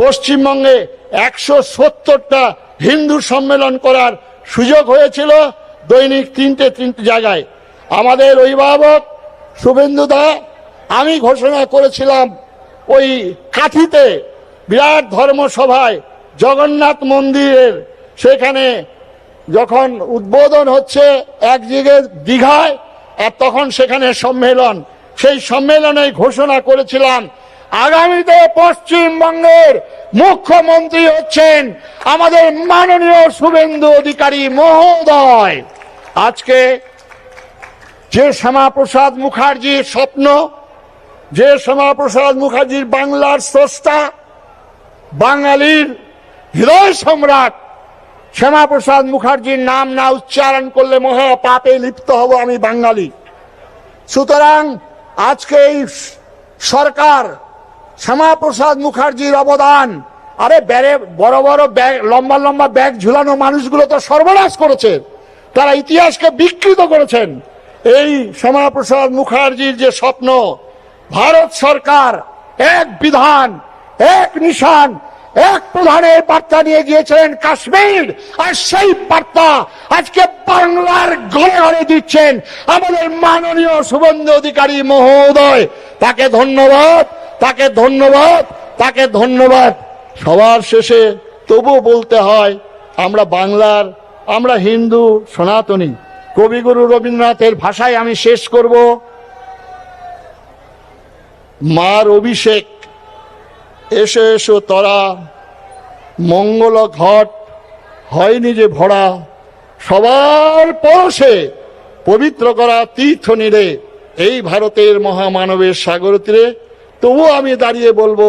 পশ্চিমবঙ্গে 170টা হিন্দু সম্মেলন করার সুযোগ হয়েছিল, দৈনিক তিনটে জায়গায়। আমাদের অভিভাবক শুভেন্দু দা, আমি ঘোষণা করেছিলাম ওই কাঠিতে বিরাট ধর্মসভায় জগন্নাথ মন্দিরের, সেখানে যখন উদ্বোধন হচ্ছে একদিকে দীঘায়, আর তখন সেখানে সম্মেলন, সেই সম্মেলনে ঘোষণা করেছিলাম আগামীতে পশ্চিমবঙ্গের মুখ্যমন্ত্রী হচ্ছেন আমাদের মাননীয় শুভেন্দু অধিকারী মহোদয়। আজকে যে শ্যামাপ্রসাদ মুখার্জির স্বপ্ন, যে শ্যামাপ্রসাদ মুখার্জির বাংলার স্রষ্টা, বাঙালির হৃদয় সম্রাট শ্যামাপ্রসাদ মুখার্জির নাম না উচ্চারণ করলে মহা পাপে লিপ্ত হব আমি বাঙালি। সুতরাং আজকে এই সরকার শ্যামাপ্রসাদ মুখার্জির অবদান, আরে বড় বড় ব্যাগ, লম্বা লম্বা ব্যাগ ঝুলানো মানুষগুলো তো সর্বনাশ করেছে, তারা ইতিহাসকে বিকৃত করেছেন। এই শ্যামাপ্রসাদ মুখার্জির যে স্বপ্ন, ভারত সরকার এক বিধান এক নিশান এক প্রধানের বার্তা নিয়ে গিয়েছিলেন কাশ্মীর, আর সেই বার্তা আজকে বাংলার ঘরে ঘরে দিচ্ছেন আমাদের মাননীয় শুভেন্দু অধিকারী মহোদয়। তাকে ধন্যবাদ, তাকে ধন্যবাদ, তাকে ধন্যবাদ। সবার শেষে তবু বলতে হয় আমরা বাংলার, আমরা হিন্দু সনাতনী। কবিগুরু রবীন্দ্রনাথের ভাষায় আমি শেষ করব, মার অভিষেক এসো এসো তরা, মঙ্গল ঘট হয়নি যে ভরা, সবার পরশে পবিত্র করা তীর্থ নীড়ে এই ভারতের মহামানবের সাগর তীরে। তবু আমি দাঁড়িয়ে বলবো,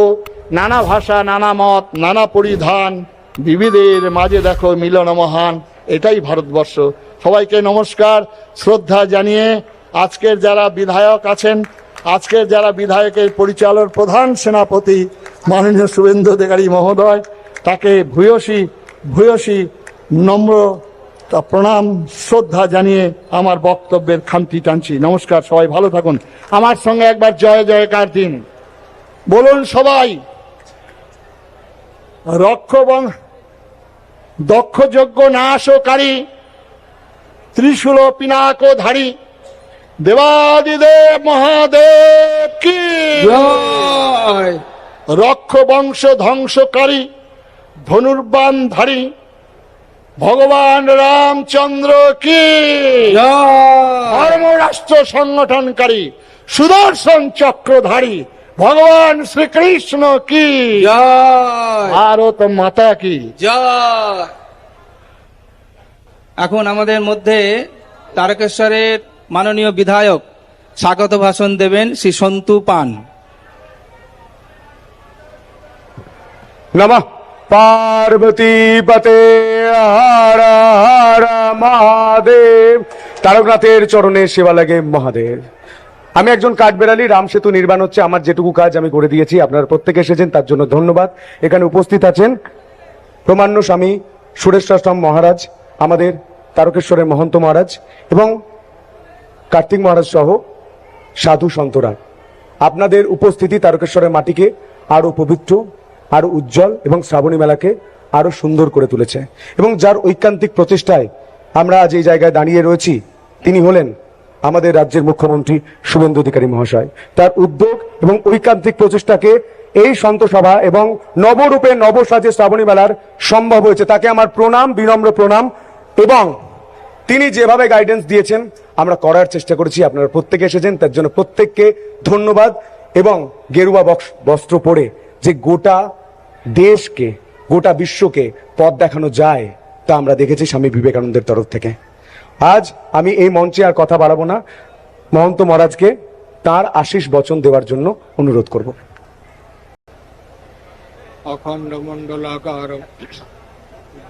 নানা ভাষা নানা মত নানা পরিধান, বিবিধের মাঝে দেখো মিলন মহান, এটাই ভারতবর্ষ। সবাইকে নমস্কার, শ্রদ্ধা জানিয়ে আজকের যারা বিধায়ক আছেন, আজকের যারা বিধায়কের পরিচালক প্রধান সেনাপতি মাননীয় শুভেন্দু অধিকারী মহোদয়, তাকে ভূয়সী ভূয়সী নম্র প্রণাম শ্রদ্ধা জানিয়ে আমার বক্তব্যের খামতি টানছি। নমস্কার, সবাই ভালো থাকুন। আমার সঙ্গে একবার জয় জয়কার দিন বলুন সবাই। দক্ষযজ্ঞ নাশকারী ত্রিশূল পিনাকধারী দেবাদিদেব মহাদেব কি জয়। রক্ষ বংশ ধ্বংসকারী ধনুর্বাণধারী ভগবান রামচন্দ্র কি জয়। ধর্মরাষ্ট্র সংগঠনকারী সুদর্শন চক্রধারী ভগবান শ্রীকৃষ্ণ কি জয়। ভারত মাতা কি জয়। এখন আমাদের মধ্যে তারকেশ্বরের মাননীয় বিধায়ক স্বাগত ভাষণ দেবেন শ্রী সন্তু পান। নমঃ পার্বতী পতে হর হর মহাদেব। তারকনাথের চরণে সেবা লাগে মহাদেব। আমি একজন কাঠবেড়ালি, রাম সেতু নির্মাণ হচ্ছে, আমার যেটুকু কাজ আমি করে দিয়েছি। আপনারা প্রত্যেকে এসেছেন, তার জন্য ধন্যবাদ। এখানে উপস্থিত আছেন প্রমাণ্য স্বামী সুরেশ্বরাম মহারাজ, আমাদের তারকেশ্বরের মহন্ত মহারাজ এবং কার্তিক মহারাজ সহ সাধু সন্তরা। আপনাদের উপস্থিতি তারকেশ্বরের মাটিকে আরো পবিত্র, আরো উজ্জ্বল এবং শ্রাবণী মেলাকে আরো সুন্দর করে তুলেছে। এবং যার ঐকান্তিক প্রচেষ্টায় আমরা আজ এই জায়গায় দাঁড়িয়ে রয়েছি, তিনি হলেন আমাদের রাজ্যের মুখ্যমন্ত্রী শুভেন্দু অধিকারী মহাশয়। তার উদ্যোগ এবং ঐকান্তিক প্রচেষ্টাকে এই সন্ত সভা এবং নবরূপে নবসাজে শ্রাবণী মেলার সম্ভব হয়েছে। তাকে আমার প্রণাম, বিনম্র প্রণাম। এবং তিনি যেভাবে গাইডেন্স দিয়েছেন আমরা করার চেষ্টা করেছি। আপনারা প্রত্যেকে এসেছেন, তার জন্য প্রত্যেককে ধন্যবাদ। এবং গেরুয়া বস্ত্র পরে যে গোটা দেশকে, গোটা বিশ্বকে পথ দেখানো যায়, তা আমরা দেখেছি স্বামী বিবেকানন্দের তরফ থেকে। আজ আমি এই মঞ্চে আর কথা বাড়াবো না, মহন্ত মহারাজকে তার আশীষ বচন দেওয়ার জন্য অনুরোধ করব। অখণ্ড মণ্ডলাকারম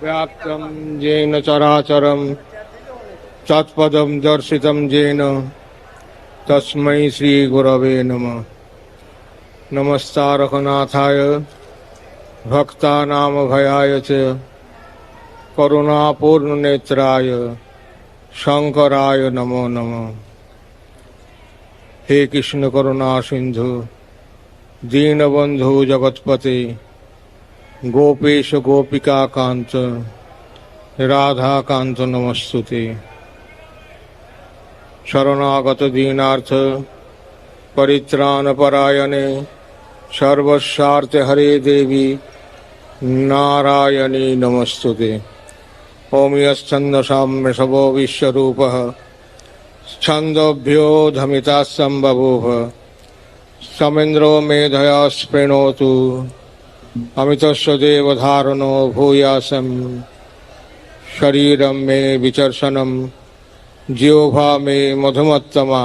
ব্যাপ্তম যেন চরাচরম তৎপদম দর্শিতম যেন তস্मै শ্রী গুরবে নমঃ। নমস্তারকনাথায় ভক্তানাম ভয়ায় চ করুণাপূর্ণ নেত্রায় শঙ্করায় নমো নমঃ। হে কৃষ্ণ করুণা সিন্ধু দীনবন্ধু জগৎপতে गोपेश गोपिका कांत राधा कांत नमस्तुते। शरणागत दीनार्थ परित्राण परायणे सर्वस्वार्थ हरे देवी नारायणी नमस्तुते। ओम यश्छन्दसाम्य शवो विश्वरूपः छन्दोभ्यो धमिता सम्बभूव समेन्द्रो मेधया स्पृणोतु अमितस्य देवधारणो भूयासं शरीरं मे विचर्षणं जिह्वा मे मधुमत्तमा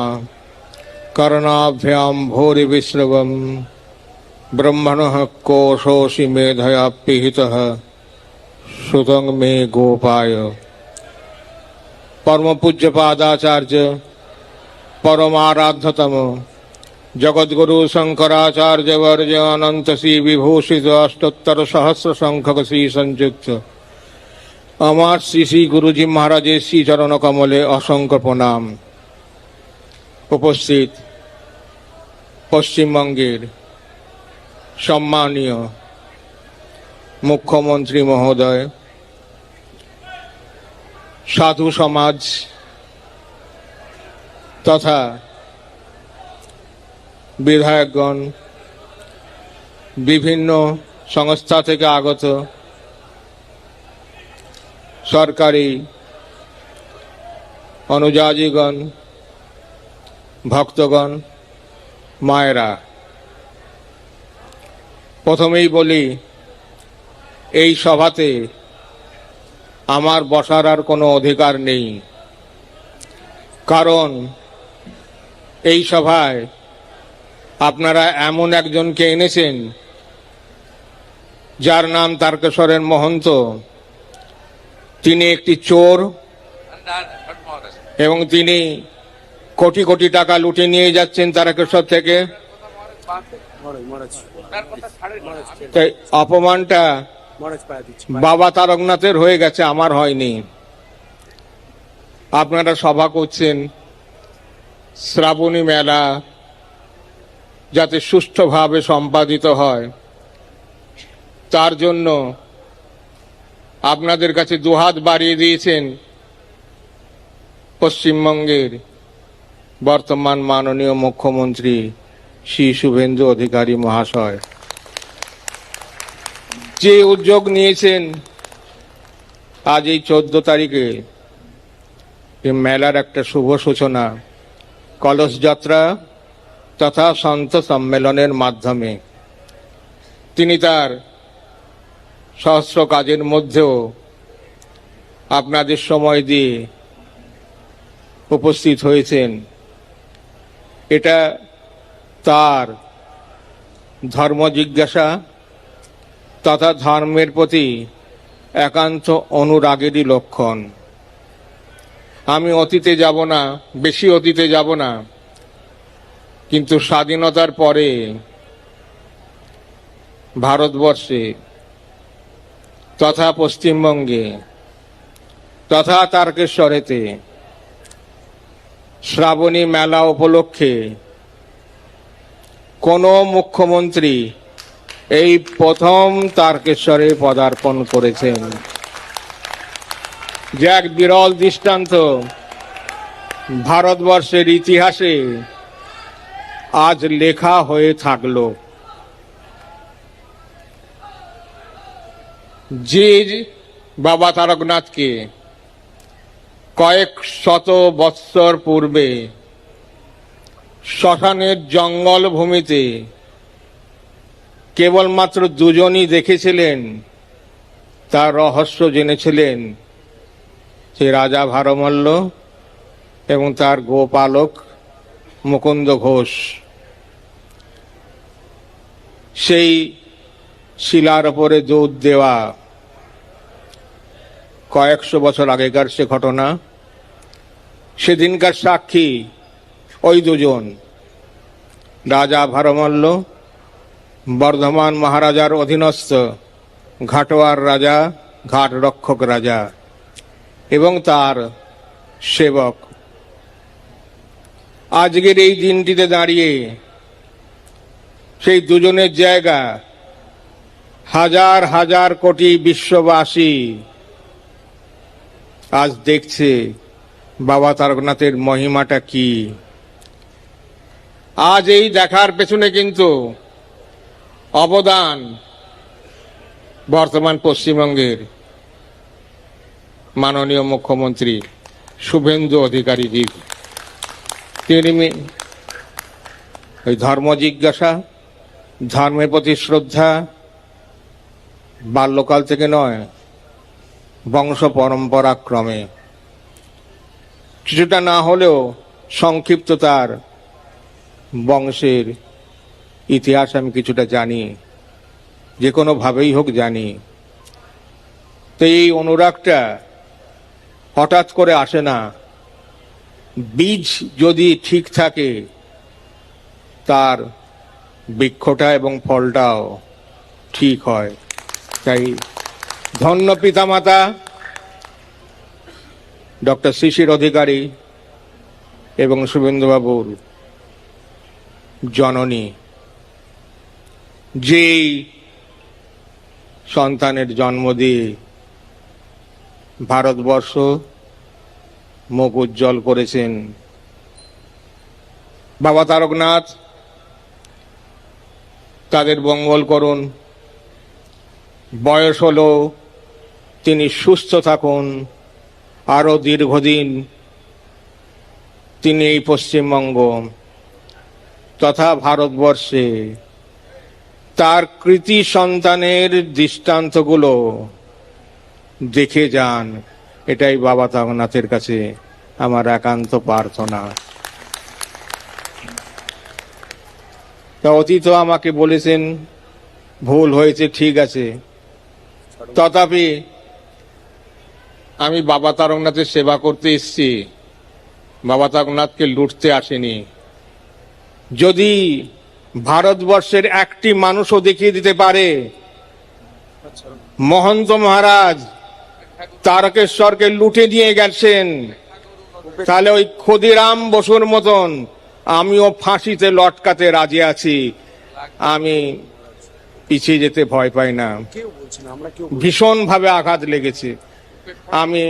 कर्णाभ्यां भूरिविश्रवं ब्रह्मणः कोशोऽसि मेधया पिहितः श्रुतं मे गोपाय। परम पूज्य पादाचार्य परमाराध्यतम जगद्गुरु शंकराचार्य वर्य अनंत श्री विभूषित अष्टोत्तर सहस्र संख्यक श्री संयुक्त আমার শ্রী শ্রী গুরুজি মহারাজের শ্রী চরণ কমলে অসংখ্য প্রণাম। উপস্থিত পশ্চিমবঙ্গের সম্মানীয় মুখ্যমন্ত্রী মহোদয়, সাধু সমাজ তথা বিধায়কগণ, বিভিন্ন সংস্থা থেকে আগত সরকারি অনুযায়ীগণ, ভক্তগণ, মায়েরা, প্রথমেই বলি এই সভাতে আমার বসার আর কোনো অধিকার নেই। কারণ এই সভায় আপনারা এমন একজনকে এনেছেন যার নাম তারকেশ্বরের মহন্ত। তিনি একটি চোর এবং তিনি কোটি কোটি টাকা লুটে নিয়ে যাচ্ছেন তারকেশ্বর থেকে। তাই অপমানটা বাবা তারকনাথের হয়ে গেছে, আমার হয়নি। আপনারা সভা করছেন শ্রাবণী মেলা যাতে সুষ্ঠুভাবে সম্পাদিত হয়, তার জন্য আপনাদের কাছে দুহাত বাড়িয়ে দিয়েছেন পশ্চিমবঙ্গের বর্তমান মাননীয় মুখ্যমন্ত্রী শ্রী শুভেন্দু অধিকারী মহাশয়। যে উদ্যোগ নিয়েছেন আজ এই 14 তারিখে এই মেলার একটা শুভ সূচনা কলস যাত্রা তথা সন্ত সম্মেলনের মাধ্যমে, তিনি তার সহস্র কাজের মধ্যেও আপনাদের সময় দিয়ে উপস্থিত হয়েছেন। এটা তার ধর্ম জিজ্ঞাসা তথা ধর্মের প্রতি একান্ত অনুরাগেরই লক্ষণ। আমি অতীতে যাব না, বেশি অতীতে যাব না, কিন্তু স্বাধীনতার পরে ভারতবর্ষে তথা পশ্চিমবঙ্গে তথা তারকেশ্বরেতে শ্রাবণী মেলা উপলক্ষে কোন মুখ্যমন্ত্রী এই প্রথম তারকেশ্বরে পদার্পণ করেছেন, যে এক বিরল দৃষ্টান্ত ভারতবর্ষের ইতিহাসে আজ লেখা হয়ে থাকলো। যে বাবা তারকনাথকে কয়েক শত বৎসর পূর্বে শ্মশানের জঙ্গল ভূমিতে কেবলমাত্র দুজনই দেখেছিলেন, তার রহস্য জেনেছিলেন সে রাজা ভারমল্ল এবং তার গোপালক মুকুন্দ ঘোষ। সেই শিলার ওপরে দুধ দেওয়া কয়েকশো বছর আগেকার সে ঘটনা। সেদিনকার সাক্ষী ওই দুজন, রাজা ভারমল্ল বর্ধমান মহারাজার অধীনস্থ ঘাটোয়ার রাজা, ঘাট রক্ষক রাজা এবং তার সেবক। আজকের এই দিনটিতে দাঁড়িয়ে সেই দুজনের জায়গা হাজার হাজার কোটি বিশ্ববাসী আজ দেখছে বাবা তারকনাথের মহিমাটা কি। আজ এই দেখার পেছনে কিন্তু অবদান বর্তমান পশ্চিমবঙ্গের মাননীয় মুখ্যমন্ত্রী শুভেন্দু অধিকারীজি। তিনি ওই ধর্ম জিজ্ঞাসা, ধর্মের প্রতি শ্রদ্ধা বাল্যকাল থেকে নয়, বংশ পরম্পরা ক্রমে কিছুটা না হলেও সংক্ষিপ্ত তার বংশের ইতিহাস আমি কিছুটা জানি, যে কোনো ভাবেই হোক জানি। তো এই অনুরাগটা হঠাৎ করে আসে না, বীজ যদি ঠিক থাকে তার বৃক্ষটা এবং ফলটাও ঠিক হয়। তাই ধন্য পিতামাতা ডক্টর শিশির অধিকারী এবং শুভেন্দুবাবুর জননী, যেই সন্তানের জন্ম দিয়ে ভারতবর্ষ মুখ উজ্জ্বল করেছেন। বাবা তারকনাথ তাদের মঙ্গল করুন, বয়স হলো তিনি সুস্থ থাকুন, আরো দীর্ঘদিন তিনি এই পশ্চিমবঙ্গ তথা ভারতবর্ষে তার কৃতি সন্তানের দৃষ্টান্তগুলো দেখে যান। এটাই বাবা তারকনাথের কাছে আমার একান্ত প্রার্থনা। তা অতীত আমাকে বলেছেন ভুল হয়েছে, ঠিক আছে, তথাপি আমি বাবা তারকনাথের সেবা করতে এসেছি, বাবা তারকনাথকে লুটতে আসেনি। যদি ভারতবর্ষের একটি মানুষও দেখিয়ে দিতে পারে মহন্ত মহারাজ তারকেশ্বরকে লুটে নিয়ে গেছেন, তাহলে ওই ক্ষুদিরাম বসুর মতন আমিও ফাঁসিতে লটকাতে রাজি আছি। আমি পিছিয়ে যেতে ভয় পাই না। ভীষণ ভাবে আঘাত লেগেছে। আমি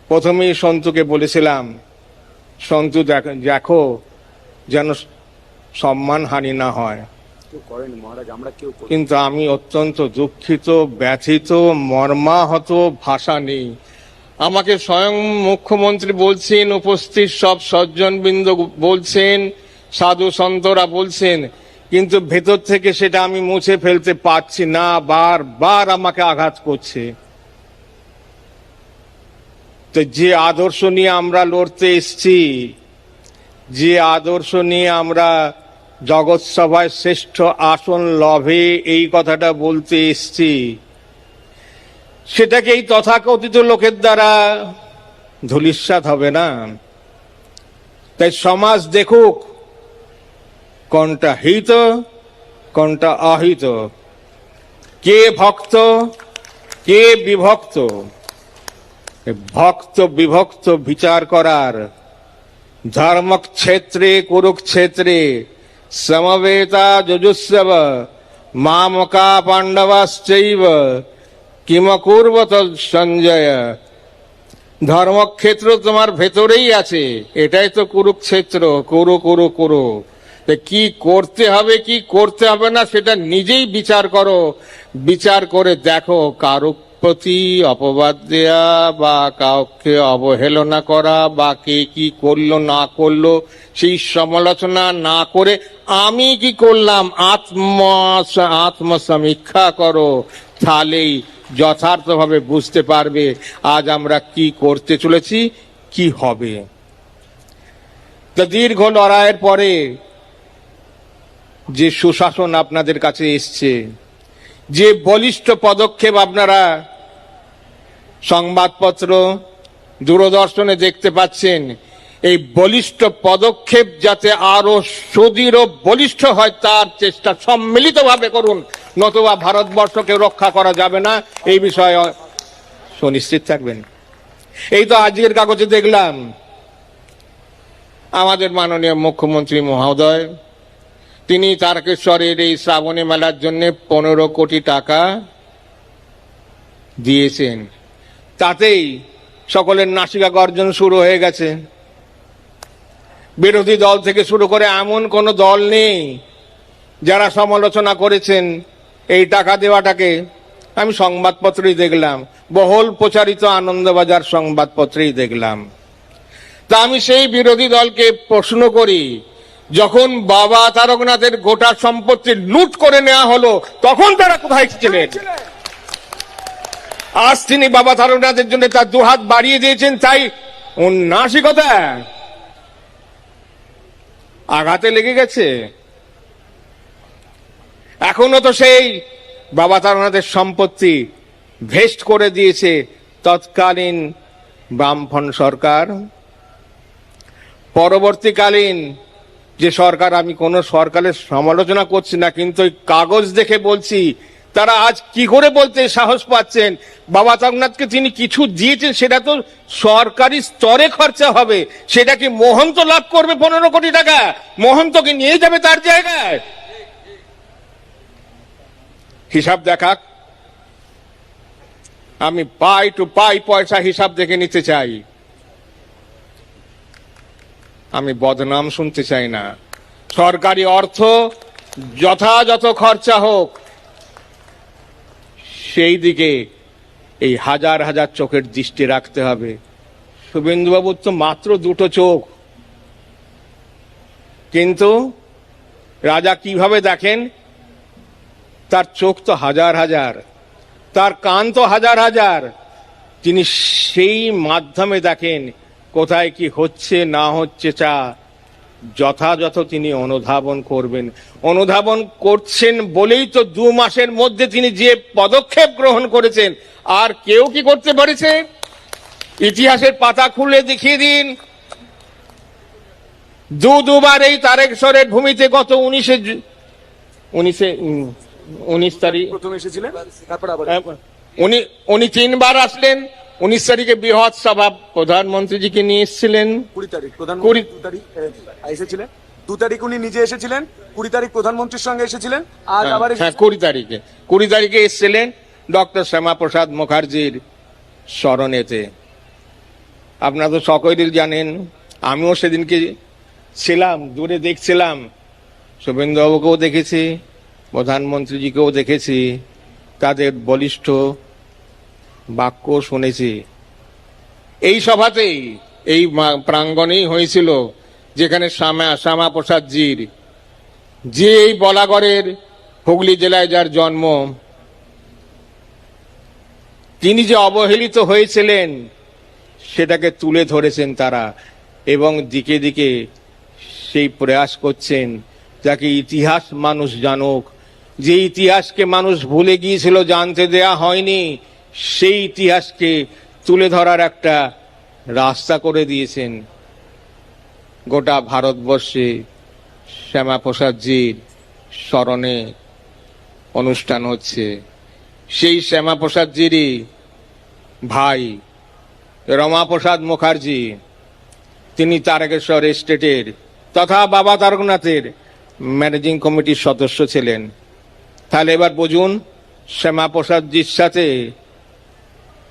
প্রথমেই সন্তুকে বলেছিলাম, সন্তু দেখো যেন সম্মান হানি না হয়, কিন্তু আমি অত্যন্ত দুঃখিত, ব্যথিত, মর্মাহত, ভাষা নেই। আমাকে স্বয়ং মুখ্যমন্ত্রী বলছেন, উপস্থিত সব সজ্জনবৃন্দ বলছেন, সাধু সন্তরা বলছেন, কিন্তু ভেতর থেকে সেটা আমি মুছে ফেলতে পারছি না, বারবার আমাকে আঘাত করছে। তো যে আদর্শ নিয়ে আমরা লড়তে এসছি, যে আদর্শ নিয়ে আমরা জগৎ সভায় শ্রেষ্ঠ আসন লভে এই কথাটা বলতে এসছি, সেটাকে এই তথাকথিত লোকের দ্বারা ধূলিসাৎ হবে না। তাই সমাজ দেখুক কোনটা হিত কোনটা অহিত, কে ভক্ত কে বিভক্ত। ভক্ত বিভক্ত বিচার করার ধর্মক্ষেত্রে কুরুক্ষেত্রে সমবেতা যজুস্সব মামকা পাণ্ডবাশ্চৈব কিমকুর্বত সঞ্জয়। ধর্মক্ষেত্র তোমার ভেতরেই আছে, এটাই তো কুরুক্ষেত্র। কুরু কুরু কুরু, কি করতে হবে কি করতে হবে না সেটা নিজেই বিচার করো। বিচার করে দেখো কারো প্রতি অপবাদ দেয়া বা কাউকে অবহেলনা করা বা কে কি করলো না করলো সেই সমালোচনা না করে আমি কি করলাম আত্মসমীক্ষা করো, তাহলেই যথার্থভাবে বুঝতে পারবে আজ আমরা কি করতে চলেছি, কি হবে। তা দীর্ঘ লড়াইয়ের পরে যে সুশাসন আপনাদের কাছে এসছে, যে বলিষ্ঠ পদক্ষেপ আপনারা সংবাদপত্র দূরদর্শনে দেখতে পাচ্ছেন, এই বলিষ্ঠ পদক্ষেপ যাতে আরো সুদৃঢ় বলিষ্ঠ হয় তার চেষ্টা সম্মিলিতভাবে করুন, নতুবা ভারতবর্ষকে রক্ষা করা যাবে না, এই বিষয়ে সুনিশ্চিত থাকবেন। এই তো আজকের কাগজে দেখলাম আমাদের মাননীয় মুখ্যমন্ত্রী মহোদয় তিনি তারকেশ্বরের এই শ্রাবণী মেলার জন্য 15 কোটি টাকা দিয়েছেন। তাতেই সকলের নাসিকা গর্জন শুরু হয়ে গেছে। বিরোধী দল থেকে শুরু করে এমন কোন দল নেই যারা সমালোচনা করেছেন এই টাকা দেওয়াটাকে। আমি সংবাদপত্রেই দেখলাম, বহুল প্রচারিত আনন্দবাজার সংবাদপত্রেই দেখলাম। তা আমি সেই বিরোধী দলকে প্রশ্ন করি, যখন বাবা তারকনাথের গোটা সম্পত্তি লুট করে নেওয়া হলো তখন তারা কোথায় ছিলেন? আজ তিনি বাবা তারকনাথের জন্য তার দুহাত বাড়িয়ে দিয়েছেন, তাই উন্নাসিকতা আঘাতে লেগে গেছে। এখনো তো সেই বাবা তারকনাথের সম্পত্তি ভেস্ট করে দিয়েছে তৎকালীন বামফ্রন্ট সরকার। পরবর্তীকালীন যে সরকার, আমি কোন সরকারের সমালোচনা করছি না, কিন্তু ওই কাগজ দেখে বলছি, তারা আজ কি করে বলতে সাহস পাচ্ছেন বাবা তারকনাথকে তিনি কিছু দিয়েছেন, সেটা তো সরকারি স্তরে খরচা হবে, সেটা কি মহন্ত লাভ করবে 15 কোটি টাকা? মহন্তকে নিয়ে যাবে তার জায়গায়? হিসাব দেখাক। আমি পাই টু পাই পয়সা হিসাব দেখে নিতে চাই। আমি বদনাম শুনতে চাই না। সরকারি অর্থ যথাযথ খরচা হোক, সেই দিকে এই হাজার হাজার চোখের দৃষ্টি রাখতে হবে। শুভেন্দুবাবুর তো মাত্র 2টো চোখ, কিন্তু রাজা কিভাবে দেখেন? তার চোখ তো হাজার হাজার, তার কান তো হাজার হাজার। তিনি সেই মাধ্যমে দেখেন কোথায় কি হচ্ছে না হচ্ছে, যথাযথ তিনি অনুধাবন করবেন। অনুধাবন করছেন বলেই তো 2 মাসের মধ্যে তিনি যে পদক্ষেপ গ্রহণ করেছেন, আর কেউ কি করতে পেরেছে? ইতিহাসের পাতা খুলে দেখিয়ে দিন। দুবার এই তারকেশ্বরের ভূমিতে গত 19 তারিখ প্রথম এসেছিলেন, তারপর আবার উনি 3 বার আসলেন। 19 তারিখে বৃহৎ সভা প্রধানমন্ত্রীজিকে নিয়ে এসেছিলেন। 20 তারিখ প্রধানমন্ত্রী 2 তারিখ এসেছিলেন। 2 তারিখ উনি নিজে এসেছিলেন, 20 তারিখ প্রধানমন্ত্রীর সঙ্গে এসেছিলেন, আজ আবার 20 তারিখে এসেছিলেন ডক্টর শ্যামাপ্রসাদ মুখার্জির স্মরণেতে। আপনারা তো সকলেই জানেন, আমিও সেদিনকে ছিলাম, দূরে দেখছিলাম। শুভেন্দুবাবুকেও দেখেছি, প্রধানমন্ত্রীজিকেও দেখেছি, তাদের বলিষ্ঠ বাক্য শুনেছি। এই সভাতেই, এই প্রাঙ্গণেই হয়েছিল, যেখানে শ্যামাপ্রসাদজির, যে এই বলাগড়ের হুগলি জেলায় যার জন্ম, তিনি যে অবহেলিত হয়েছিলেন সেটাকে তুলে ধরেছেন তারা, এবং দিকে দিকে সেই প্রয়াস করছেন যাকে ইতিহাস মানুষ জানুক। যে ইতিহাসকে মানুষ ভুলে গিয়েছিল, জানতে দেয়া হয়নি, সেই ইতিহাসকে তুলে ধরার একটা রাস্তা করে দিয়েছেন। গোটা ভারতবর্ষে শ্যামাপ্রসাদজির স্মরণে অনুষ্ঠান হচ্ছে। সেই শ্যামাপ্রসাদজিরই ভাই রমাপ্রসাদ মুখার্জি, তিনি তারকেশ্বর এস্টেটের তথা বাবা তারকনাথের ম্যানেজিং কমিটির সদস্য ছিলেন। তাহলে এবার বুঝুন শ্যামাপ্রসাদজির সাথে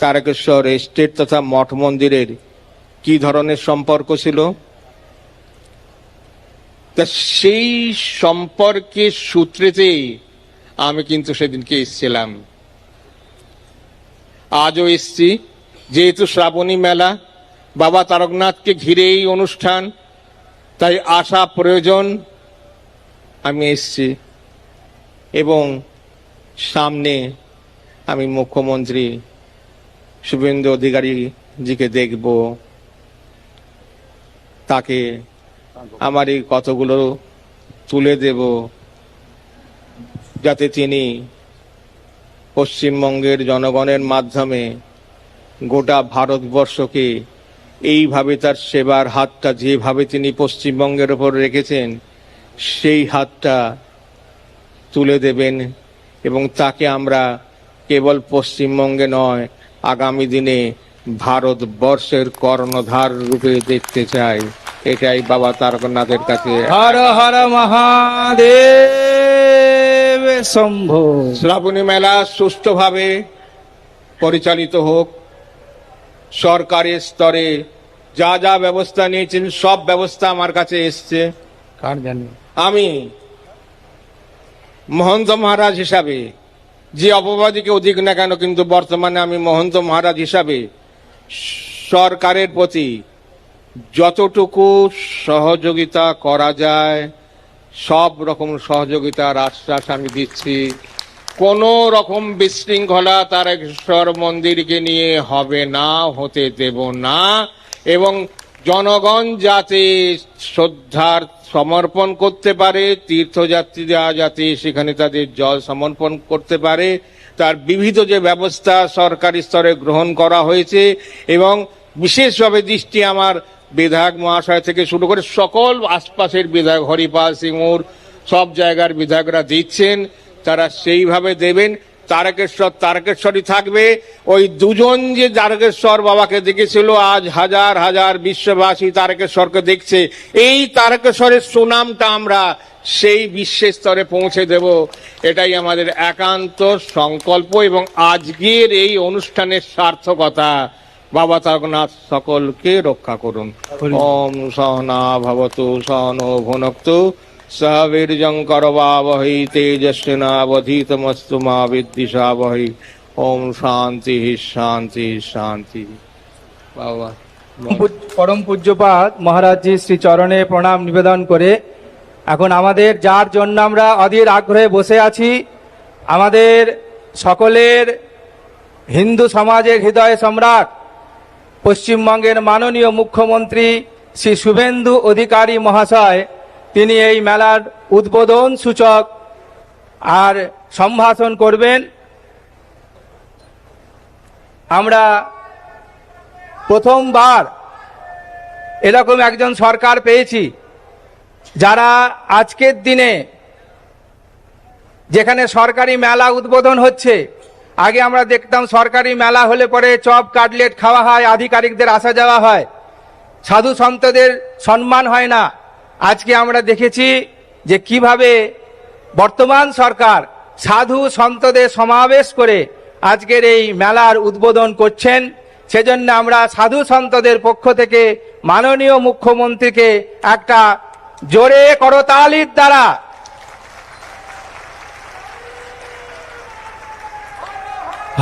তারকেশ্বর এস্টেট তথা মঠ মন্দিরের কি ধরনের সম্পর্ক ছিল। তা সেই সম্পর্কের সূত্রেতেই আমি কিন্তু সেদিনকে এসেছিলাম, আজও এসছি। যেহেতু শ্রাবণী মেলা, বাবা তারকনাথকে ঘিরে এই অনুষ্ঠান, তাই আসা প্রয়োজন, আমি এসছি। এবং সামনে আমি মুখ্যমন্ত্রী শুভেন্দু অধিকারী জিকে দেখব, তাকে আমার এই কথাগুলো তুলে দেব, যাতে তিনি পশ্চিমবঙ্গের জনগণের মাধ্যমে গোটা ভারতবর্ষকে এইভাবে তার সেবার হাতটা যেভাবে তিনি পশ্চিমবঙ্গের উপর রেখেছেন, সেই হাতটা তুলে দেবেন। এবং তাকে আমরা কেবল পশ্চিমবঙ্গে নয়, আগামী দিনে ভারতবর্ষের কর্ণধার রূপে দেখতে চাই। এটাই বাবা তারকনাথের কাছে হর হর মহাদেব শম্ভো। শ্রাবণী মেলা সুষ্ঠুভাবে পরিচালিত হোক। সরকারের স্তরে যা যা ব্যবস্থা নিয়েছেন সব ব্যবস্থা আমার কাছে এসছে। কার জানি আমি মহন্ত মহারাজ হিসাবে, যে অপবাদীকে অধিক না কেন, কিন্তু বর্তমানে আমি মহন্ত মহারাজ হিসাবে সরকারের প্রতি যতটুকু সহযোগিতা করা যায় সব রকম সহযোগিতার আশ্বাস আমি দিচ্ছি। কোন রকম বিশৃঙ্খলা তারকেশ্বর মন্দিরকে নিয়ে হবে না, হতে দেব না। এবং জনগণ যাতে শ্রদ্ধার সমর্পণ করতে পারে, তীর্থযাত্রীরা যাতে সেখানে তাদের জল সমর্পণ করতে পারে, তার বিবিধ যে ব্যবস্থা সরকারি স্তরে গ্রহণ করা হয়েছে। এবং বিশেষভাবে দৃষ্টি আমার বিধায়ক মহাশয় থেকে শুরু করে সকল আশপাশের বিধায়ক, হরিপাল সিংহ, সব জায়গার বিধায়করা দিচ্ছেন, তারা সেইভাবে দেবেন। তারকেশ্বরই থাকবে। ওই দুজন যে তারকেশ্বর বাবাকে দেখেছিল, আজ হাজার হাজার বিশ্ববাসী তারকেশ্বরকে দেখছে। এই তারকেশ্বরের সুনামটা আমরা সেই বিশ্বের স্তরে পৌঁছে দেব, এটাই আমাদের একান্ত সংকল্প। এবং আজকের এই অনুষ্ঠানের সার্থকতা। বাবা তারকনাথ সকলকে রক্ষা করুন। ওম সহনা ভবতু সহনো ভুনক্তু সহ বীর্যং করবাবহৈ তেজস্বিনাবধীতমস্তু মা বিদ্বিষাবহৈ। ওম শান্তি শান্তি শান্তি। বাবা পরম পূজ্যপাদ মহারাজজি শ্রী চরণে প্রণাম নিবেদন করে এখন আমাদের যার জন্য আমরা অধীর আগ্রহে বসে আছি, আমাদের সকলের হিন্দু সমাজের হৃদয় সম্রাট পশ্চিমবঙ্গের মাননীয় মুখ্যমন্ত্রী শ্রী শুভেন্দু অধিকারী মহাশয়, তিনি এই মেলার উদ্বোধন সূচক আর সম্ভাষণ করবেন। আমরা প্রথমবার এরকম একজন সরকার পেয়েছি যারা আজকের দিনে যেখানে সরকারি মেলা উদ্বোধন হচ্ছে, আগে আমরা দেখতাম সরকারি মেলা হলে পরে চপ কাটলেট খাওয়া হয়, আধিকারিকদের আসা যাওয়া হয়, সাধু সন্তদের সম্মান হয় না। আজকে আমরা দেখেছি যে কিভাবে বর্তমান সরকার সাধু সন্তদের সমাবেশ করে আজকের এই মেলার উদ্বোধন করছেন। সেজন্য আমরা সাধু সন্তদের পক্ষ থেকে মাননীয় মুখ্যমন্ত্রীকে একটা জোরে করতালির দ্বারা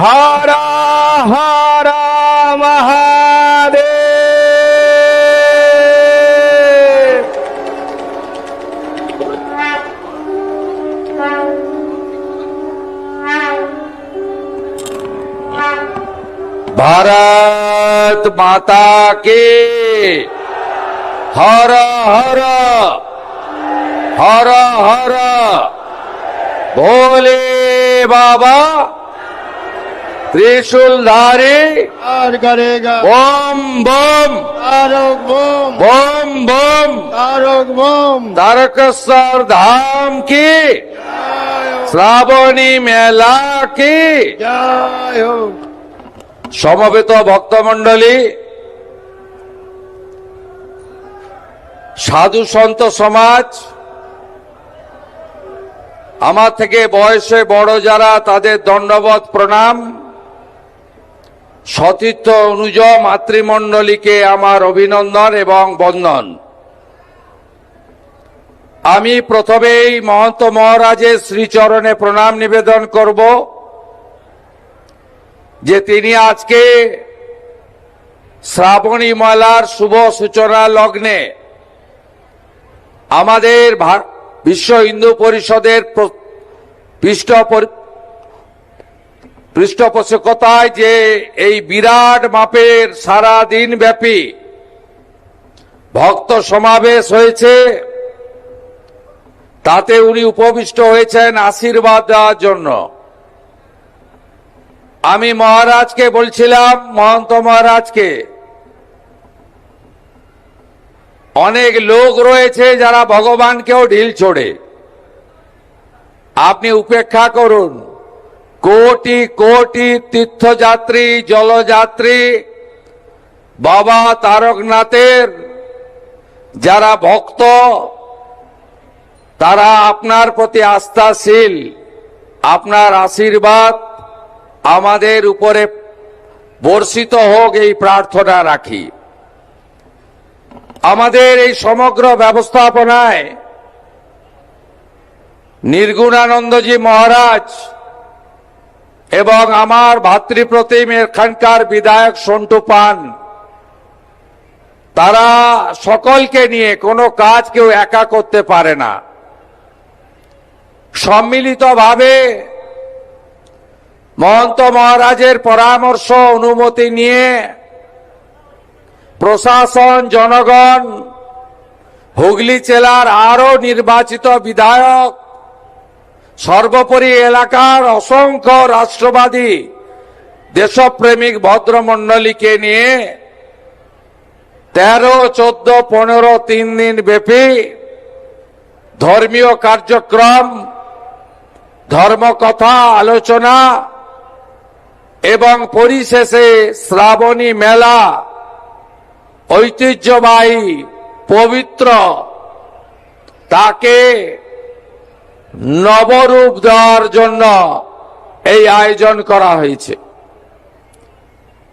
হর হর মহাদেব। भारत माता के हर हर हर हर भोले बाबा त्रिशूलधारी আর করেগা बम बम তারক বোম बम बम তারক বোম। तारकेश्वर धाम की श्रावणी मेला की জয় হোক। সমবেত ভক্তমণ্ডলী, সাধু সন্ত সমাজ, আমার থেকে বয়সে বড় যারা তাদের দণ্ডবত প্রণাম, সতীর্থ অনুজ মাতৃমণ্ডলীকে আমার অভিনন্দন এবং বন্দন। আমি প্রথমেই মহন্ত মহারাজের শ্রীচরণে প্রণাম নিবেদন করব যে তিনি আজকে শ্রাবণী মেলার শুভ সূচনা লগ্নে আমাদের বিশ্ব হিন্দু পরিষদের পৃষ্ঠপোষকতায় যে এই বিরাট মাপের সারা দিন ব্যাপী ভক্ত সমাবেশ হয়েছে, তাতে উনি উপবিষ্ট হয়েছেন আশীর্বাদ দেওয়ার জন্য। আমি মহারাজকে বলছিলাম, মহন্ত মহারাজকে, অনেক লোক রয়েছে যারা ভগবানকেও ঢিল ছোড়ে, আপনি উপেক্ষা করুন। কোটি কোটি তীর্থযাত্রী, জলযাত্রী বাবা তারকনাথের যারা ভক্ত তারা আপনার প্রতি আস্থাশীল, আপনার আশীর্বাদ আমাদের উপরে বর্ষিত হোক এই প্রার্থনা রাখি। আমাদের এই সমগ্র ব্যবস্থাপনায় নির্গুণানন্দজি মহারাজ এবং আমার ভাতৃপ্রতিম এখানকার বিধায়ক সন্টু পান, তারা সকলকে নিয়ে কোনো কাজ কেউ একা করতে পারে না। সম্মিলিতভাবে মহন্ত মহারাজের পরামর্শ অনুমতি নিয়ে প্রশাসন, জনগণ, হুগলি জেলার আরো নির্বাচিত বিধায়ক, সর্বোপরি এলাকার অসংখ্য রাষ্ট্রবাদী দেশপ্রেমিক ভদ্রমণ্ডলীকে নিয়ে 13, 14, 15, 3 দিন ব্যাপী ধর্মীয় কার্যক্রম, ধর্মকথা, আলোচনা এবং পরিশেষে শ্রাবণী মেলা, ঐতিহ্যবাহী পবিত্র, তাকে নবরূপ দেওয়ার জন্য এই আয়োজন করা হয়েছে।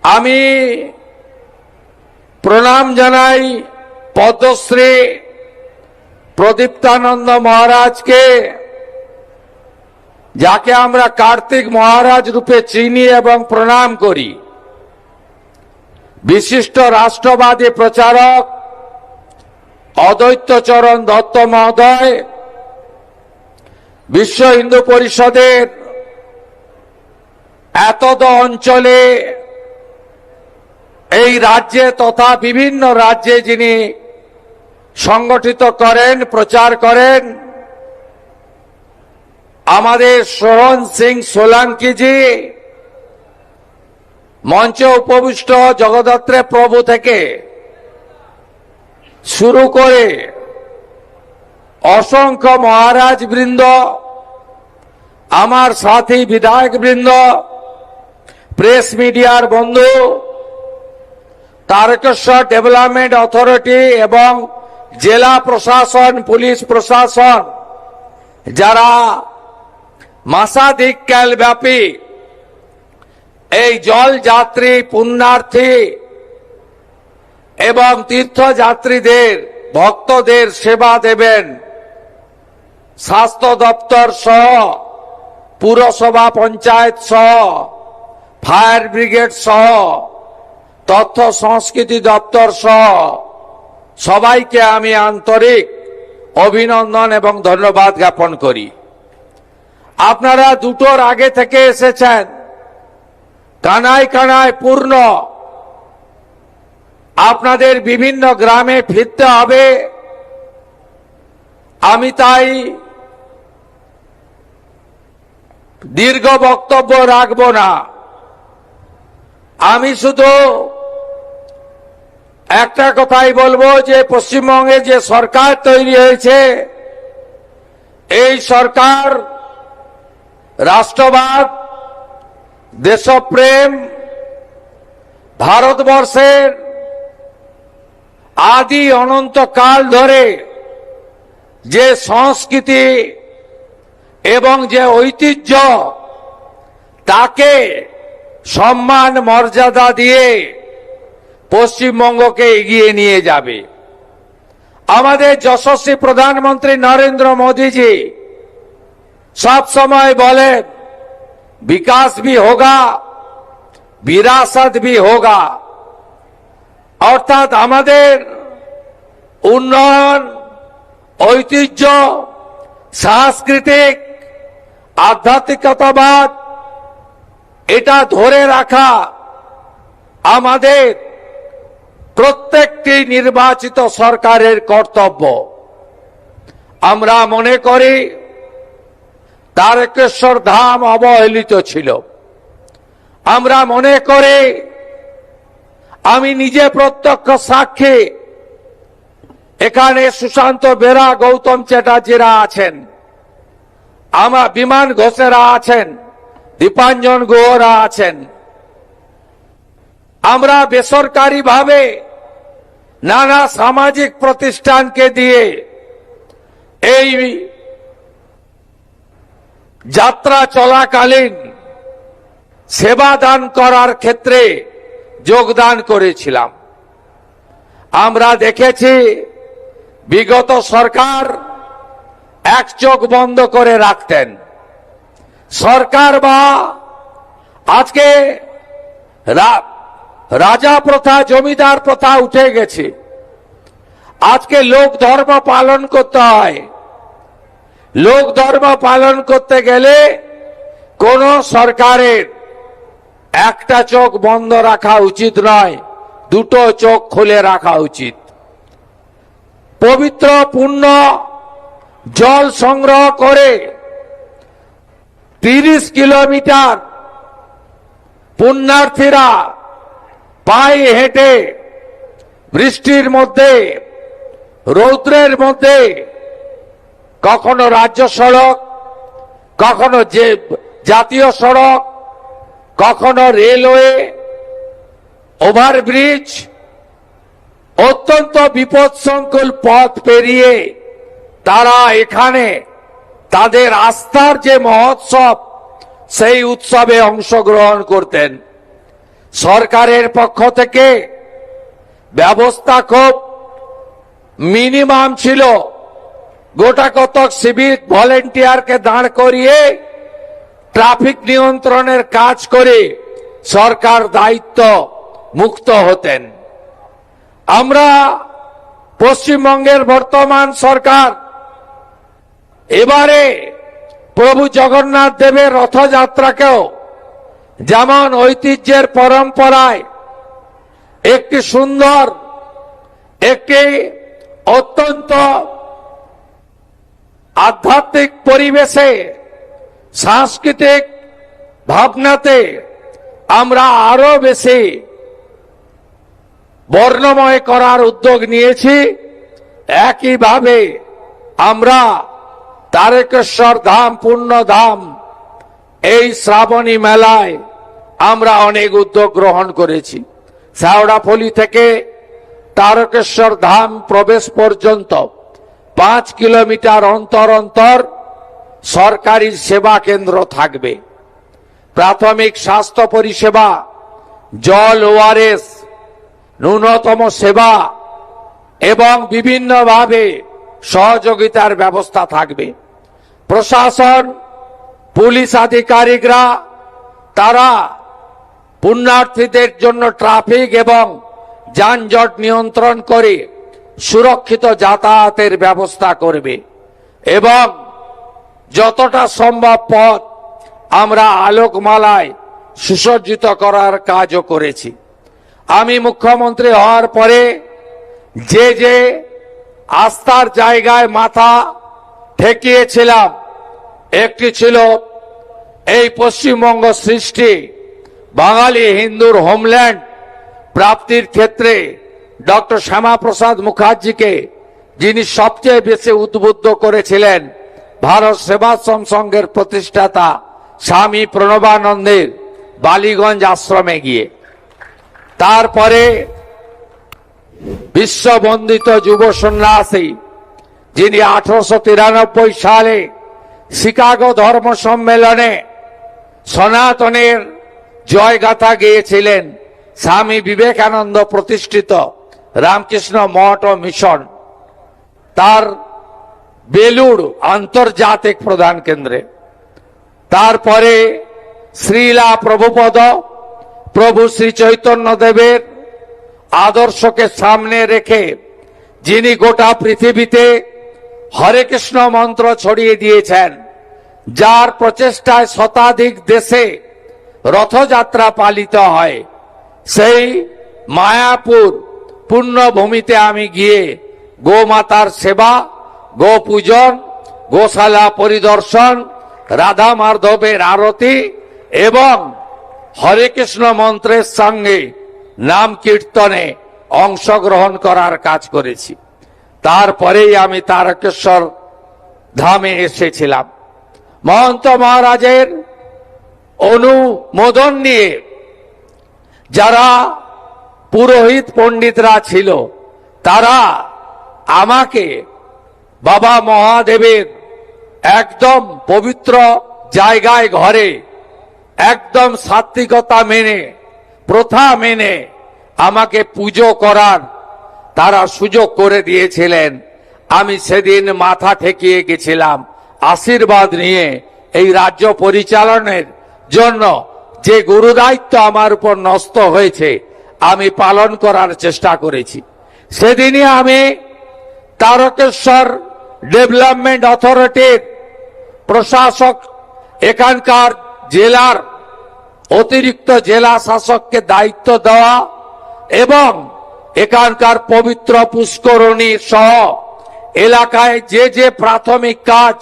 আমি প্রণাম জানাই পদ্মশ্রী প্রদীপ্তানন্দ মহারাজকে, যাকে আমরা কার্তিক মহারাজ রূপে চিনি এবং প্রণাম করি। বিশিষ্ট রাষ্ট্রবাদী প্রচারক অদ্বৈতচরণ দত্ত মহোদয়, বিশ্ব হিন্দু পরিষদের এতদ অঞ্চলে, এই রাজ্যে তথা বিভিন্ন রাজ্যে যিনি সংগঠিত করেন, প্রচার করেন, আমাদের সোহন সিং সোলাঙ্কিজি, মঞ্চে উপবিষ্ট জগদ্ধাত্রী প্রভু থেকে শুরু করে অসংখ্য মহারাজ বৃন্দ, আমার সাথী বিধায়ক বৃন্দ, প্রেস মিডিয়ার বন্ধু, তারকেশ্বর ডেভেলপমেন্ট অথরিটি এবং জেলা প্রশাসন, পুলিশ প্রশাসন, যারা মাসাধিক কাল ব্যাপী এই জল যাত্রী, পুণ্যার্থী এবং তীর্থযাত্রীদের, ভক্তদের সেবা দেবেন, স্বাস্থ্য দপ্তর সহ, পুরসভা, পঞ্চায়েত সহ, ফায়ার ব্রিগেড সহ, তথ্য সংস্কৃতি দপ্তর সহ সবাইকে আমি আন্তরিক অভিনন্দন এবং ধন্যবাদ জ্ঞাপন করি। আপনারা দুটোর আগে থেকে এসেছেন, কানায় কানায় পূর্ণ। আপনাদের বিভিন্ন গ্রামে ফিরতে হবে। আমি তাই দীর্ঘ বক্তব্য রাখব না। আমি শুধু একটা কথাই বলবো যে পশ্চিমবঙ্গে যে সরকার তৈরি হয়েছে, এই সরকার রাষ্ট্রবাদ, দেশপ্রেম, ভারতবর্ষের আদি অনন্তকাল ধরে যে সংস্কৃতি এবং যে ঐতিহ্য, তাকে সম্মান মর্যাদা দিয়ে পশ্চিমবঙ্গকে এগিয়ে নিয়ে যাবে। আমাদের যশস্বী প্রধানমন্ত্রী নরেন্দ্র মোদীজি सब समय बोले विकास भी होगा, विरासत भी होगा। অর্থাৎ আমাদের উন্নয়ন, ঐতিহ্য, সাংস্কৃতিক, আধ্যাত্মিকতাবাদ, এটা ধরে রাখা আমাদের প্রত্যেকটি নির্বাচিত সরকারের কর্তব্য। আমরা মনে করি তারকেশ্বর ধাম অবহেলিত ছিল। আমরা মনে করি, আমি নিজে প্রত্যক্ষ সাক্ষী, এখানে সুশান্ত বেরা, গৌতম চ্যাটার্জিরা আছেন, আমার বিমান ঘোষেরা আছেন, দীপাঞ্জন গুহরা আছেন। আমরা বেসরকারি ভাবে নানা সামাজিক প্রতিষ্ঠানকে দিয়ে এই যাত্রা চলাকালীন সেবা দান করার ক্ষেত্রে যোগদান করেছিলাম। আমরা দেখেছি বিগত সরকার এক চোখ বন্ধ করে রাখতেন। সরকার বা আজকে রাজা প্রথা, জমিদার প্রথা উঠে গেছে। আজকে লোক ধর্ম পালন করতে হয়। লোক ধর্ম পালন করতে গেলে কোন সরকারের একটা চোখ বন্ধ রাখা উচিত নয়, দুটো চোখ খুলে রাখা উচিত। পবিত্র পুণ্য জল সংগ্রহ করে 30 কিলোমিটার পুণ্যার্থীরা পায়ে হেঁটে বৃষ্টির মধ্যে, রৌদ্রের মধ্যে, কখনো রাজ্য সড়ক, কখনো যে জাতীয় সড়ক, কখনো রেলওয়ে, ওভারব্রিজ, অত্যন্ত বিপদসংকুল পথ পেরিয়ে তারা এখানে তাদের আস্থার যে মহোৎসব, সেই উৎসবে অংশগ্রহণ করতেন। সরকারের পক্ষ থেকে ব্যবস্থা খুব মিনিমাম ছিল। গোটা কতক সিভিক ভলেন্টিয়ারকে দাঁড় করিয়ে ট্রাফিক নিয়ন্ত্রণের কাজ করে সরকার দায়িত্ব মুক্ত হতেন। আমরা পশ্চিমবঙ্গের বর্তমান সরকার এবারে প্রভু জগন্নাথ দেবের রথযাত্রাকেও যেমন ঐতিহ্যের পরম্পরায় একটি সুন্দর, একটি অত্যন্ত আধ্যাত্মিক পরিবেশে, সাংস্কৃতিক ভাবনাতে আমরা আরো বেশি বর্ণময় করার উদ্যোগ নিয়েছি। একইভাবে আমরা তারকেশ্বর ধাম, পুণ্যধাম, এই শ্রাবণী মেলায় আমরা অনেক উদ্যোগ গ্রহণ করেছি। শেওড়াফুলি থেকে তারকেশ্বর ধাম প্রবেশ পর্যন্ত 5 কিলোমিটার অন্তর অন্তর সরকারি সেবা কেন্দ্র থাকবে। প্রাথমিক স্বাস্থ্য পরিষেবা, জল, ওআরএস, ন্যূনতম সেবা এবং বিভিন্নভাবে সহযোগিতার ব্যবস্থা থাকবে। প্রশাসন, পুলিশ আধিকারিকরা তারা পুণ্যার্থীদের জন্য ট্রাফিক এবং যানজট নিয়ন্ত্রণ করে সুরক্ষিত যাতায়াতের ব্যবস্থা করবে এবং যতটা সম্ভব পথ আমরা আলোকমালায় সুসজ্জিত করার কাজও করেছি। আমি মুখ্যমন্ত্রী হওয়ার পরে যে যে আস্থার জায়গায় মাথা ঠেকিয়েছিলাম, একটি ছিল এই পশ্চিমবঙ্গ সৃষ্টি, বাঙালি হিন্দুর হোমল্যান্ড প্রাপ্তির ক্ষেত্রে ডক্টর শ্যামাপ্রসাদ মুখার্জিকে, যিনি সবচেয়ে বেশি উদ্বুদ্ধ করেছিলেন, ভারত সেবাশ্রম সংঘের প্রতিষ্ঠাতা স্বামী প্রণবানন্দের বালিগঞ্জ আশ্রমে গিয়ে, তারপরে বিশ্ববন্দিত যুব সন্ন্যাসী যিনি 1893 সালে শিকাগো ধর্ম সম্মেলনে সনাতনের জয়গাথা গেয়েছিলেন, স্বামী বিবেকানন্দ প্রতিষ্ঠিত রামকৃষ্ণ মঠ ও মিশন, তার বেলুড় আন্তর্জাতিক প্রধান কেন্দ্রে। তারপরে শ্রীলা প্রভুপদ, প্রভু শ্রী চৈতন্য দেবের আদর্শকে সামনে রেখে যিনি গোটা পৃথিবীতে হরে কৃষ্ণ মন্ত্র ছড়িয়ে দিয়েছেন, যার প্রচেষ্টায় শতাধিক দেশে রথযাত্রা পালিত হয়, সেই মায়াপুর পুণ্যভূমিতে আমি গিয়ে গোমাতার সেবা, গো পূজন, গোশালা পরিদর্শন, রাধা মাধবের আরতি এবং হরে কৃষ্ণ মন্ত্রের সঙ্গে নাম কীর্তনে অংশগ্রহণ করার কাজ করেছি। তারপরেই আমি তারকেশ্বর ধামে এসেছিলাম। মহন্ত মহারাজের অনুমোদন নিয়ে যারা পুরোহিত পণ্ডিতরা ছিল, তারা আমাকে বাবা মহাদেবের একদম পবিত্র জায়গায় ঘরে একদম সাত্বিকতা মেনে প্রথা মেনে আমাকে পুজো করার তারা সুযোগ করে দিয়েছিলেন। আমি সেদিন মাথা ঠেকিয়ে গেছিলাম আশীর্বাদ নিয়ে এই রাজ্য পরিচালনের জন্য যে গুরুদায়িত্ব আমার উপর ন্যস্ত হয়েছে আমি পালন করার চেষ্টা করেছি। সেদিনই আমি তারকেশ্বর ডেভেলপমেন্ট অথরিটির প্রশাসক এখানকার জেলার অতিরিক্ত জেলা শাসককে দায়িত্ব দেওয়া এবং এখানকার পবিত্র পুষ্করণী সহ এলাকায় যে যে প্রাথমিক কাজ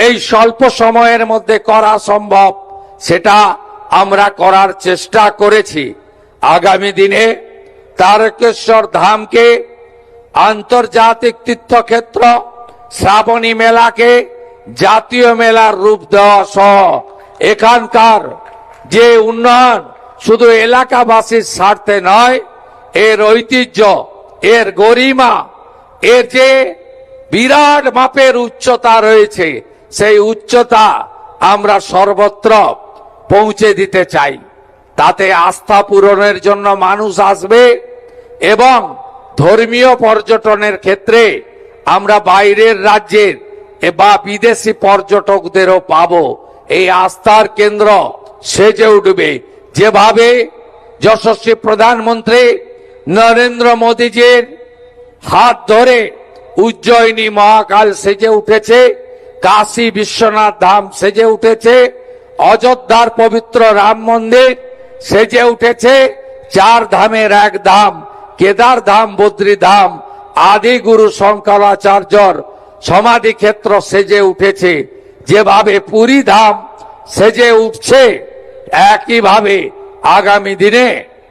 এই স্বল্প সময়ের মধ্যে করা সম্ভব সেটা আমরা করার চেষ্টা করেছি। আগামী দিনে তারকেশ্বর ধামকে আন্তর্জাতিক তীর্থক্ষেত্র, শ্রাবণী মেলাকে জাতীয় মেলার রূপ দেওয়া সহ এখানকার যে উন্নয়ন শুধু এলাকাবাসীর স্বার্থে নয়, এর ঐতিহ্য, এর গরিমা, এর যে বিরাট মাপের উচ্চতা রয়েছে সেই উচ্চতা আমরা সর্বত্র পৌঁছে দিতে চাই। তাতে আস্থা পূরণের জন্য মানুষ আসবে এবং ধর্মীয় পর্যটনের ক্ষেত্রে আমরা বাইরের রাজ্যের বা বিদেশি পর্যটকদেরও পাবো। এই আস্থার কেন্দ্র সেজে উঠবে যেভাবে যশস্বী প্রধানমন্ত্রী নরেন্দ্র মোদীজির হাত ধরে উজ্জয়িনী মহাকাল সেজে উঠেছে, কাশী বিশ্বনাথ ধাম সেজে উঠেছে, অযোধ্যার পবিত্র রাম মন্দির সেজে উঠেছে, 4 ধামের 1 ধাম কেদার ধাম, বদ্রী ধাম, আদি গুরু শঙ্করাচার্যর সমাধি ক্ষেত্র সেজে উঠেছে। যেভাবে পুরী ধাম সেজে উঠছে একইভাবে আগামী দিনে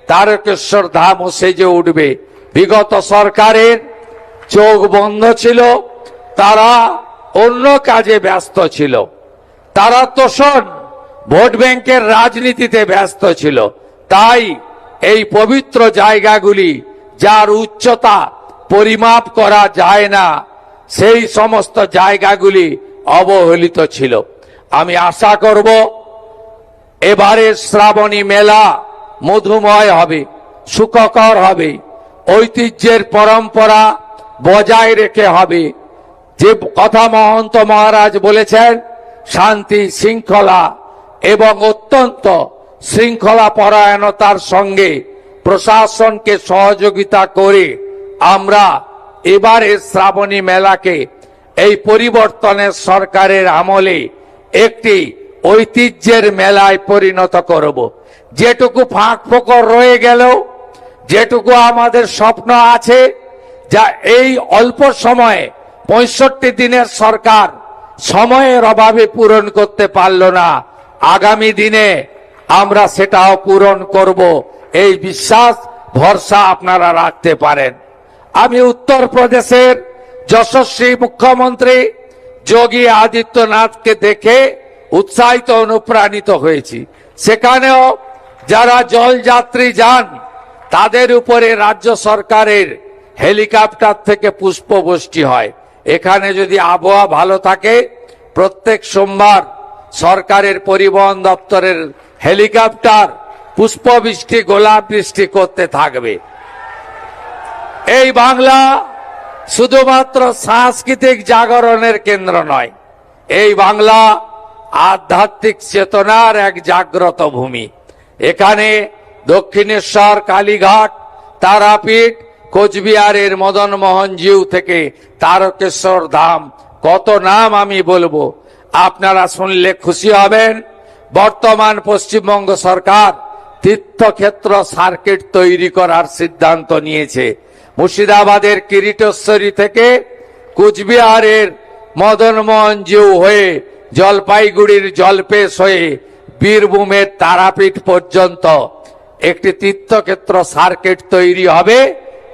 তারকেশ্বর ধামও সেজে উঠবে। বিগত সরকারের চোখ বন্ধ ছিল, তারা অন্য কাজে ব্যস্ত ছিল, তারা তোষণ ভোট ব্যাংকের রাজনীতিতে ব্যস্ত ছিল। তাই এই পবিত্র জায়গাগুলি যার উচ্চতা পরিমাপ করা যায় না সেই সমস্ত জায়গাগুলি অবহেলিত ছিল। আমি আশা করব এবারের শ্রাবণী মেলা মধুময় হবে, সুখকর হবে, ঐতিহ্যের পরম্পরা বজায় রেখে হবে। যে কথা মহন্ত মহারাজ বলেছেন, শান্তি শৃঙ্খলা এবং অত্যন্ত শৃঙ্খলা পরায়ণতার সঙ্গে প্রশাসনকে সহযোগিতা করে আমরা এবারের শ্রাবণী মেলাকে এই পরিবর্তনের সরকারের আমলে একটি ঐতিহ্যের মেলায় পরিণত করব। যেটুকু ফাঁক ফোকর রয়ে গেল, যেটুকু আমাদের স্বপ্ন আছে, যা এই অল্প সময়ে 65 দিনের সরকার সময়ের অভাবে পূরণ করতে পারল না, আগামী দিনে আমরা সেটাও পূরণ করব, এই বিশ্বাস ভরসা আপনারা রাখতে পারেন। আমি উত্তরপ্রদেশের যশস্বী মুখ্যমন্ত্রী যোগী আদিত্যনাথকে দেখে উৎসাহিত অনুপ্রাণিত হয়েছি। সেখানেও যারা জলযাত্রী যান তাদের উপরে রাজ্য সরকারের হেলিকপ্টার থেকে পুষ্পবৃষ্টি হয়। এখানে যদি আবহাওয়া ভালো থাকে প্রত্যেক সোমবার সরকারের পরিবহন দপ্তরের হেলিকপ্টার পুষ্পবৃষ্টি, গোলাপ বৃষ্টি করতে থাকবে। এই বাংলা শুধুমাত্র সাংস্কৃতিক জাগরণের কেন্দ্র নয়, এই বাংলা আধ্যাত্মিক চেতনার এক জাগ্রত ভূমি। এখানে দক্ষিণেশ্বর, কালীঘাট, তারাপীঠ, কোচবিহারের মদন মোহন জিউ থেকে তারকেশ্বর ধাম, কত নাম আমি বলবো, আপনারা শুনলে খুশি হবেন। বর্তমান পশ্চিমবঙ্গ সরকার তীর্থক্ষেত্র সার্কিট তৈরি করার সিদ্ধান্ত নিয়েছে। মুর্শিদাবাদের কিরিটেশ্বরী থেকে কোচবিহারের মদন মোহন জিউ হয়ে জলপাইগুড়ির জলপেশ হয়ে বীরভূমের তারাপীঠ পর্যন্ত একটি তীর্থক্ষেত্র সার্কিট তৈরি হবে।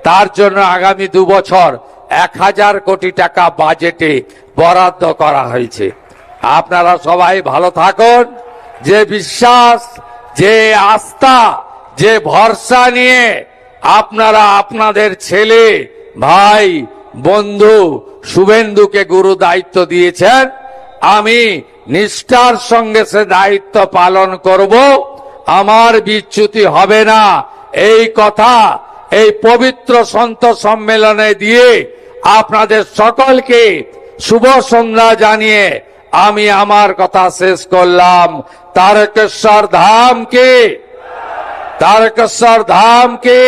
তার জন্য আগামী 2 বছর 1000 কোটি টাকা বাজেটে বরাদ্দ করা হয়েছে। আপনারা সবাই ভালো থাকুন। যে বিশ্বাস, যে আস্থা, যে ভরসা নিয়ে আপনারা আপনাদের ছেলে ভাই বন্ধু শুভেন্দুকে গুরু দায়িত্ব দিয়েছেন, আমি নিষ্ঠার সঙ্গে সে দায়িত্ব পালন করব, আমার বিচ্যুতি হবে না। এই কথা এই পবিত্র সন্ত সম্মেলনে দিয়ে আপনাদের সকলকে শুভ সন্ধ্যা জানিয়ে আমি আমার কথা শেষ করলাম। তারকেশ্বর ধাম কে, তারকেশ্বর ধাম কে,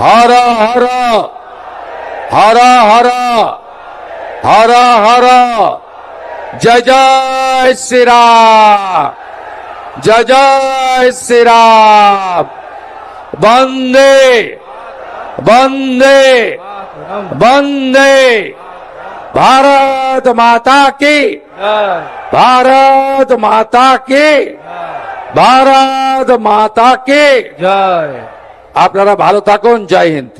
হর হর হর হর হর হর, জয় জয় শ্রীরাম, জয় জয় শ্রীরাম। বন্দে বন্দে বন্দে ভারত মাতা কি, ভারত মাতা কি, ভারত মাতা কি। জয়। আপনারা ভালো থাকুন। জয় হিন্দ।